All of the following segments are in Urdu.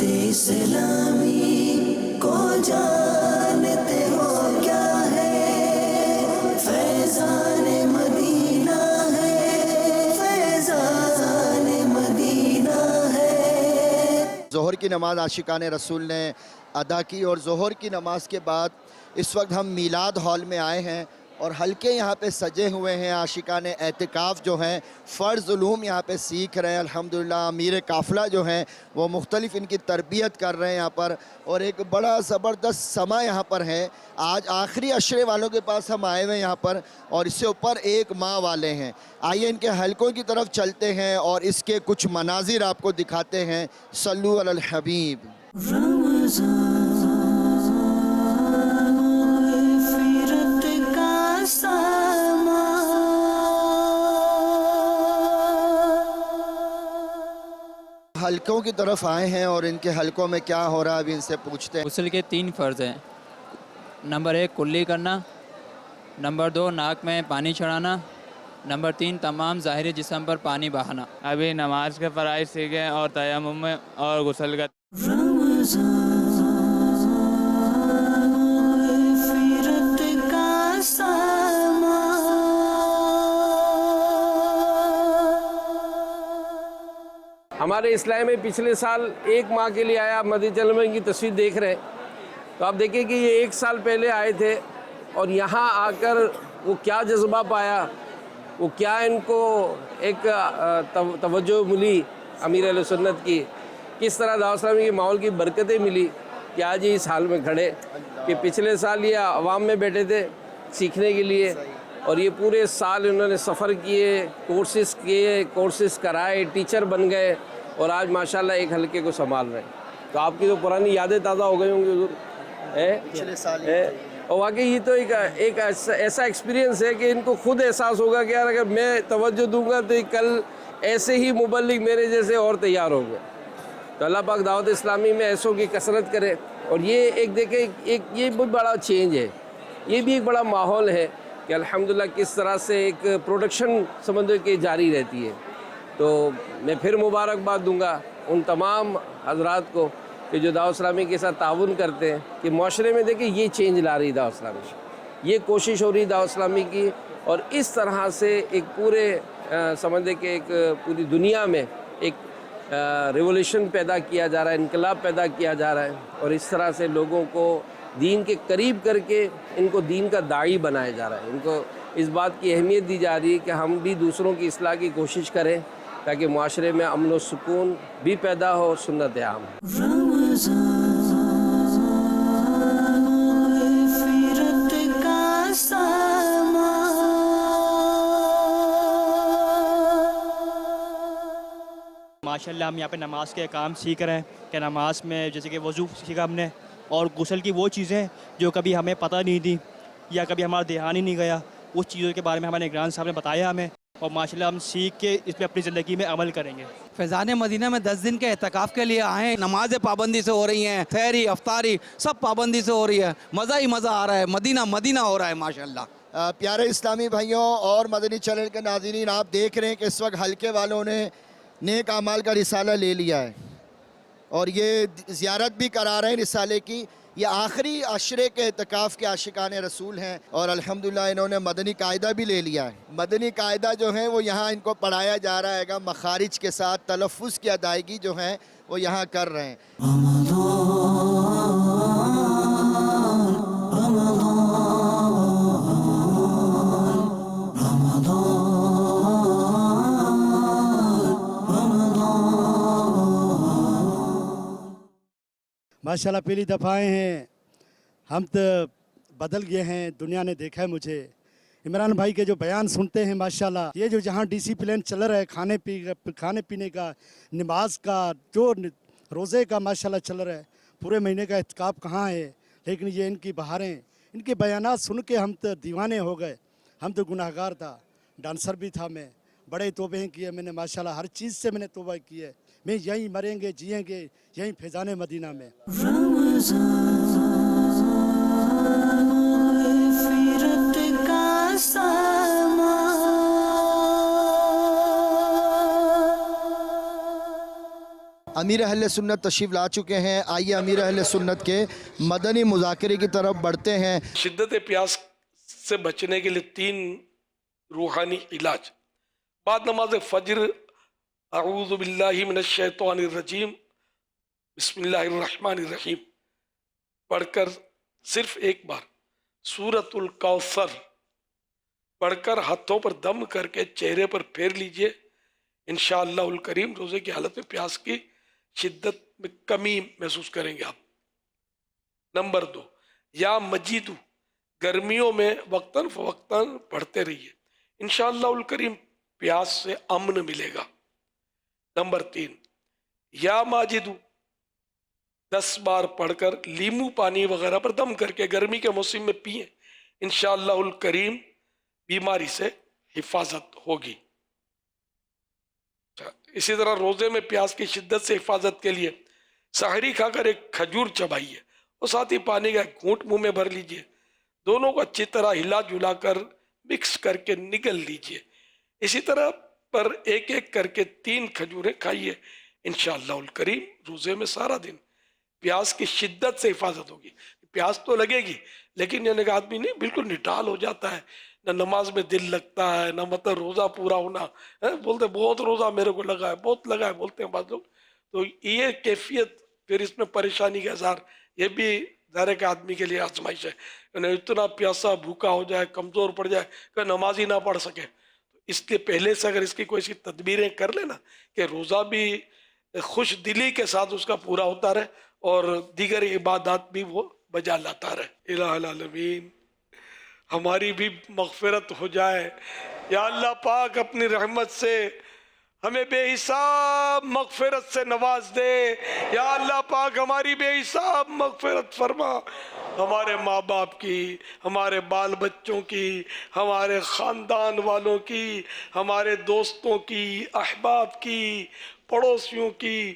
اسلامی کو جانتے ہو کیا ہے، فیضان مدینہ ہے، فیضان مدینہ ہے۔ ظہر کی نماز عاشقان رسول نے ادا کی اور ظہر کی نماز کے بعد اس وقت ہم میلاد ہال میں آئے ہیں اور حلقے یہاں پہ سجے ہوئے ہیں۔ عاشقان اعتکاف جو ہیں فرض علوم یہاں پہ سیکھ رہے ہیں الحمدللہ۔ امیر قافلہ جو ہیں وہ مختلف ان کی تربیت کر رہے ہیں یہاں پر، اور ایک بڑا زبردست سما یہاں پر ہے۔ آج آخری عشرے والوں کے پاس ہم آئے ہوئے ہیں یہاں پر، اور اس سے اوپر ایک ماہ والے ہیں۔ آئیے ان کے حلقوں کی طرف چلتے ہیں اور اس کے کچھ مناظر آپ کو دکھاتے ہیں۔ صلو علی الحبیب۔ حلقوں کی طرف آئے ہیں اور ان کے حلقوں میں کیا ہو رہا ہے ابھی ان سے پوچھتے ہیں۔ غسل کے 3 فرض ہیں۔ نمبر 1 کلی کرنا، نمبر 2 ناک میں پانی چڑھانا، نمبر 3 تمام ظاہری جسم پر پانی بہانا۔ ابھی نماز کے فرائض سیکھے اور تیمم اور غسل کا۔ ہمارے اسلام میں پچھلے سال 1 ماہ کے لیے آیا، مدینہ چلنے کی تصویر دیکھ رہے ہیں تو آپ دیکھیں کہ یہ 1 سال پہلے آئے تھے، اور یہاں آ کر وہ کیا جذبہ پایا، وہ کیا ان کو ایک توجہ ملی امیر اہل سنت کی، کس طرح دعوت اسلامی کے ماحول کی برکتیں ملی کہ آج یہ اس حال میں کھڑے کہ پچھلے سال یہ عوام میں بیٹھے تھے سیکھنے کے لیے، اور یہ پورے سال انہوں نے سفر کیے، کورسز کرائے، ٹیچر بن گئے، اور آج ماشاءاللہ ایک حلقے کو سنبھال رہے ہیں۔ تو آپ کی تو پرانی یادیں تازہ ہو گئی ہوں گی حضور، پچھلے سال اور واقعی یہ تو ایک ایسا ایکسپیرینس ہے کہ ان کو خود احساس ہوگا کہ یار اگر میں توجہ دوں گا تو کل ایسے ہی مبلغ میرے جیسے اور تیار ہوں گے۔ تو اللہ پاک دعوت اسلامی میں ایسوں کی کثرت کرے، اور یہ ایک دیکھیں یہ بہت بڑا چینج ہے، یہ بھی ایک بڑا ماحول ہے کہ الحمدللہ کس طرح سے ایک پروڈکشن سمجھو کہ جاری رہتی ہے۔ تو میں پھر مبارکباد دوں گا ان تمام حضرات کو کہ جو دعوت اسلامی کے ساتھ تعاون کرتے ہیں کہ معاشرے میں دیکھیں یہ چینج لا رہی دعوت اسلامی، یہ کوشش ہو رہی دعوت اسلامی کی، اور اس طرح سے ایک پورے سمجھے کہ ایک پوری دنیا میں ایک ریولیوشن پیدا کیا جا رہا ہے، انقلاب پیدا کیا جا رہا ہے، اور اس طرح سے لوگوں کو دین کے قریب کر کے ان کو دین کا داعی بنایا جا رہا ہے۔ ان کو اس بات کی اہمیت دی جا رہی ہے کہ ہم بھی دوسروں کی اصلاح کی کوشش کریں تاکہ معاشرے میں امن و سکون بھی پیدا ہو اور سنت عام ہو۔ ماشاءاللہ ہم یہاں پہ نماز کے احکام سیکھ رہے ہیں کہ نماز میں جیسے کہ وضو سیکھا ہم نے، اور غسل کی وہ چیزیں جو کبھی ہمیں پتہ نہیں تھی یا کبھی ہمارا دھیان ہی نہیں گیا، اس چیزوں کے بارے میں ہمارے نگران صاحب نے بتایا ہمیں، اور ماشاءاللہ ہم سیکھ کے اس پہ اپنی زندگی میں عمل کریں گے۔ فیضان مدینہ میں 10 دن کے اعتکاف کے لیے آئے ہیں، نمازیں پابندی سے ہو رہی ہیں، سحری افطاری سب پابندی سے ہو رہی ہے، مزہ ہی مزہ آ رہا ہے، مدینہ مدینہ ہو رہا ہے ماشاءاللہ۔ پیارے اسلامی بھائیوں اور مدنی چینل کے ناظرین، آپ دیکھ رہے ہیں کہ اس وقت حلقے والوں نے نیک اعمال کا رسالہ لے لیا ہے اور یہ زیارت بھی کرا رہے ہیں رسالے کی۔ یہ آخری عشرے کے اعتکاف کے عاشقان رسول ہیں، اور الحمدللہ انہوں نے مدنی قاعدہ بھی لے لیا ہے۔ مدنی قاعدہ جو ہے وہ یہاں ان کو پڑھایا جا رہا ہے گا، مخارج کے ساتھ تلفظ کی ادائیگی جو ہے وہ یہاں کر رہے ہیں۔ ماشاءاللہ پہلی دفعہ آئے ہیں ہم، تو بدل گئے ہیں، دنیا نے دیکھا ہے مجھے۔ عمران بھائی کے جو بیان سنتے ہیں ماشاءاللہ، یہ جو جہاں ڈسپلن چل رہا ہے کھانے پینے کا، نماز کا، جو روزے کا ماشاءاللہ چل رہا ہے، پورے مہینے کا اعتکاف کہاں ہے، لیکن یہ ان کی بہاریں، ان کے بیانات سن کے ہم تو دیوانے ہو گئے۔ ہم تو گناہ گار تھا، ڈانسر بھی تھا میں، بڑے توبے کیے میں نے ماشاءاللہ، ہر چیز سے میں نے توبہ کی ہے۔ میں یہیں مریں گے جئیں گے یہیں فیضان مدینہ میں۔ امیر اہل سنت تشریف لا چکے ہیں. آئیے امیر اہل سنت کے مدنی مذاکرے کی طرف بڑھتے ہیں. شدت پیاس سے بچنے کے لیے 3 روحانی علاج. بعد نماز فجر اعوذ باللہ من الشیطان الرجیم بسم اللہ الرحمن الرحیم پڑھ کر صرف ایک بار سورۃ الکوثر پڑھ کر ہاتھوں پر دم کر کے چہرے پر پھیر لیجئے. انشاءاللہ الکریم روزے کی حالت میں پیاس کی شدت میں کمی محسوس کریں گے آپ. نمبر 2 یا مجیدو گرمیوں میں وقتاً فوقتاً پڑھتے رہیے. انشاءاللہ الکریم پیاس سے امن ملے گا. نمبر 3 یا ماجدو 10 بار پڑھ کر لیمو پانی وغیرہ پر دم کر کے گرمی کے موسم میں پئیں. انشاءاللہ الکریم بیماری سے حفاظت ہوگی. اسی طرح روزے میں پیاس کی شدت سے حفاظت کے لیے سحری کھا کر ایک کھجور چبائیے اور ساتھ ہی پانی کا ایک گھونٹ منہ میں بھر لیجئے. دونوں کو اچھی طرح ہلا جلا کر مکس کر کے نگل لیجئے. اسی طرح پر ایک ایک کر کے 3 کھجوریں کھائیے. انشاءاللہ الکریم روزے میں سارا دن پیاس کی شدت سے حفاظت ہوگی. پیاس تو لگے گی لیکن یعنی کہ آدمی نہیں بالکل نڈال ہو جاتا ہے, نہ نماز میں دل لگتا ہے, نہ مطلب روزہ پورا ہونا. بولتے بہت روزہ میرے کو لگا ہے, بہت لگا ہے بولتے ہیں بعض لوگ. تو یہ کیفیت پھر اس میں پریشانی کا اظہار, یہ بھی ظاہر ہے کہ آدمی کے لیے آزمائش ہے. یعنی اتنا پیاسا بھوکا ہو جائے, کمزور پڑ جائے کہ نماز ہی نہ پڑھ سکے. اس کے پہلے سے اگر اس کی کوئی سی تدبیریں کر لینا کہ روزہ بھی خوش دلی کے ساتھ اس کا پورا ہوتا رہے اور دیگر عبادات بھی وہ بجا لاتا رہے. الہ العالمین ہماری بھی مغفرت ہو جائے. یا اللہ پاک اپنی رحمت سے ہمیں بے حساب مغفرت سے نواز دے. یا اللہ پاک ہماری بے حساب مغفرت فرما. ہمارے ماں باپ کی, ہمارے بال بچوں کی, ہمارے خاندان والوں کی, ہمارے دوستوں کی, احباب کی, پڑوسیوں کی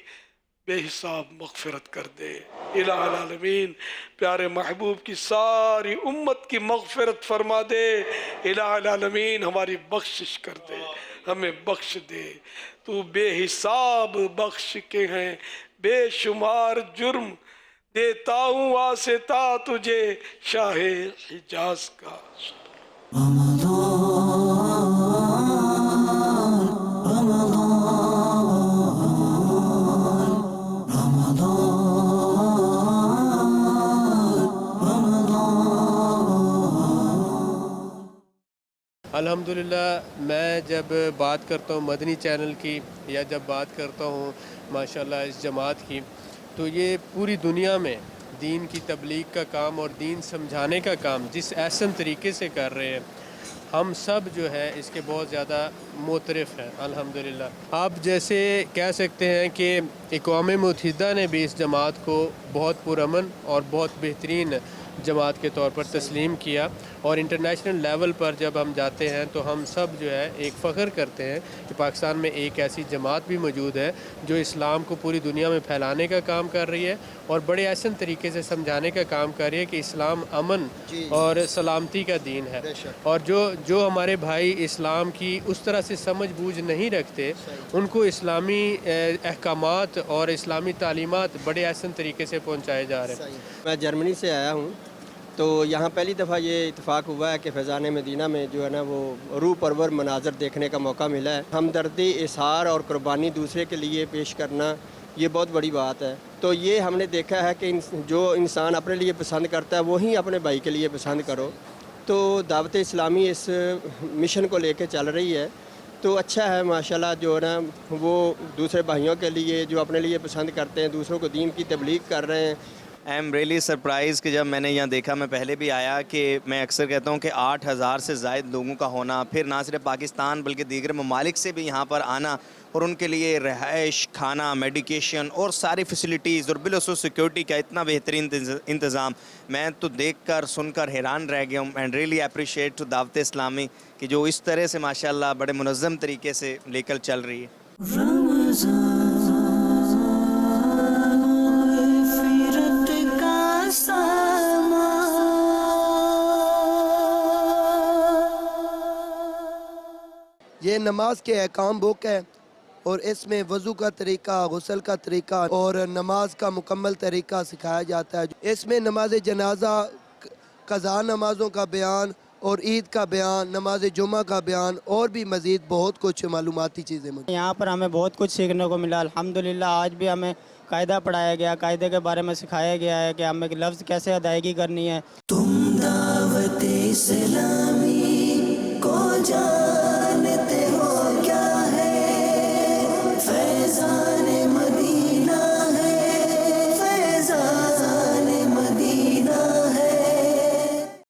بے حساب مغفرت کر دے. الہ العالمین پیارے محبوب کی ساری امت کی مغفرت فرما دے. الہ العالمین ہماری بخشش کر دے, ہمیں بخش دے. تو بے حساب بخش کے ہیں بے شمار جرم, دیتا ہوں واسطہ تجھے شاہ حجاز کا. الحمدللہ میں جب بات کرتا ہوں مدنی چینل کی یا جب بات کرتا ہوں ماشاءاللہ اس جماعت کی, تو یہ پوری دنیا میں دین کی تبلیغ کا کام اور دین سمجھانے کا کام جس احسن طریقے سے کر رہے ہیں, ہم سب جو ہے اس کے بہت زیادہ معترف ہیں الحمدللہ. آپ جیسے کہہ سکتے ہیں کہ اقوام متحدہ نے بھی اس جماعت کو بہت پرامن اور بہت بہترین جماعت کے طور پر تسلیم کیا, اور انٹرنیشنل لیول پر جب ہم جاتے ہیں تو ہم سب جو ہے ایک فخر کرتے ہیں کہ پاکستان میں ایک ایسی جماعت بھی موجود ہے جو اسلام کو پوری دنیا میں پھیلانے کا کام کر رہی ہے اور بڑے احسن طریقے سے سمجھانے کا کام کر رہی ہے کہ اسلام امن اور سلامتی کا دین ہے. اور جو ہمارے بھائی اسلام کی اس طرح سے سمجھ بوجھ نہیں رکھتے, ان کو اسلامی احکامات اور اسلامی تعلیمات بڑے احسن طریقے سے پہنچائے جا رہے ہیں. میں جرمنی سے آیا ہوں, تو یہاں پہلی دفعہ یہ اتفاق ہوا ہے کہ فیضان مدینہ میں جو ہے نا وہ روح پرور مناظر دیکھنے کا موقع ملا ہے. ہمدردی, اظہار اور قربانی دوسرے کے لیے پیش کرنا یہ بہت بڑی بات ہے. تو یہ ہم نے دیکھا ہے کہ جو انسان اپنے لیے پسند کرتا ہے وہی اپنے بھائی کے لیے پسند کرو. تو دعوت اسلامی اس مشن کو لے کے چل رہی ہے, تو اچھا ہے ماشاءاللہ جو ہے نا وہ دوسرے بھائیوں کے لیے جو اپنے لیے پسند کرتے ہیں دوسروں کو دین کی تبلیغ کر رہے ہیں. آئی ایم ریئلی سرپرائز کہ جب میں نے یہاں دیکھا, میں پہلے بھی آیا, کہ میں اکثر کہتا ہوں کہ 8,000 سے زائد لوگوں کا ہونا, پھر نہ صرف پاکستان بلکہ دیگر ممالک سے بھی یہاں پر آنا, اور ان کے لیے رہائش, کھانا, میڈیکیشن اور ساری فیسلٹیز اور بالخصوص سیکیورٹی کا اتنا بہترین انتظام, میں تو دیکھ کر سن کر حیران رہ گیا ہوں. اینڈ ریئلی اپریشیٹ ٹو دعوت اسلامی کہ جو اس طرح سے ماشاءاللہ بڑے منظم طریقے سے لے کر چل رہی ہے. یہ نماز کے احکام بک ہے, اور اس میں وضو کا طریقہ، غسل کا طریقہ اور نماز کا مکمل طریقہ سکھایا جاتا ہے۔ اس میں نماز جنازہ، قضا نمازوں کا بیان اور عید کا بیان، نماز جمعہ کا بیان اور بھی مزید بہت کچھ معلوماتی چیزیں موجود ہیں۔ یہاں پر ہمیں بہت کچھ سیکھنے کو ملا الحمدللہ۔ آج بھی ہمیں قاعدہ پڑھایا گیا، قاعدے کے بارے میں سکھایا گیا ہے کہ ہمیں لفظ کیسے ادائیگی کرنی ہے۔ تم دعوت اسلامی کو جان